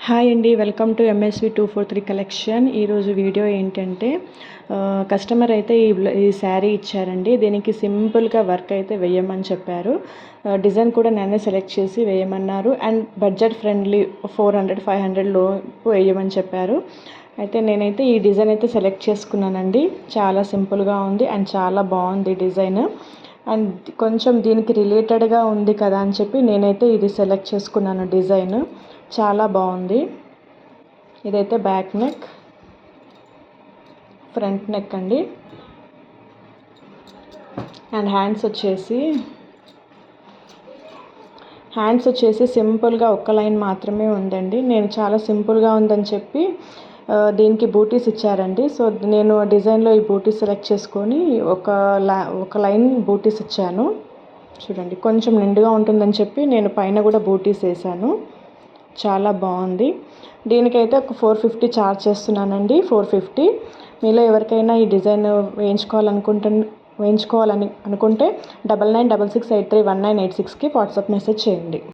Hi అండి, welcome to MSV 243 collection. ఈరోజు video ఏంటంటే కస్టమర్ అయితే ఈ శారీ ఇచ్చారండి. దీనికి సింపుల్గా వర్క్ అయితే వేయమని చెప్పారు. డిజైన్ కూడా నేనే సెలెక్ట్ చేసి వేయమన్నారు. అండ్ బడ్జెట్ ఫ్రెండ్లీ 400-500 లోపు వేయమని చెప్పారు. అయితే నేనైతే ఈ డిజైన్ అయితే సెలెక్ట్ చేసుకున్నానండి. చాలా సింపుల్గా ఉంది అండ్ చాలా బాగుంది డిజైన్. అండ్ కొంచెం దీనికి రిలేటెడ్గా ఉంది కదా అని చెప్పి నేనైతే ఇది సెలెక్ట్ చేసుకున్నాను. డిజైన్ చాలా బాగుంది. ఇదైతే బ్యాక్ నెక్, ఫ్రంట్ నెక్ అండి. అండ్ హ్యాండ్స్ వచ్చేసి సింపుల్గా ఒక్క లైన్ మాత్రమే ఉందండి. నేను చాలా సింపుల్గా ఉందని చెప్పి దీనికి బూటీస్ ఇచ్చారండి. సో నేను డిజైన్లో ఈ బూటీస్ సెలెక్ట్ చేసుకొని ఒక లైన్ బూటీస్ ఇచ్చాను. చూడండి, కొంచెం నిండుగా ఉంటుందని చెప్పి నేను పైన కూడా బూటీస్ వేసాను. చాలా బాగుంది. దీనికైతే ఒక 450 ఛార్జ్ చేస్తున్నానండి. 450. మీలో ఎవరికైనా ఈ డిజైన్ వేయించుకోవాలనుకుంటే 9966831986కి వాట్సాప్ మెసేజ్ చేయండి.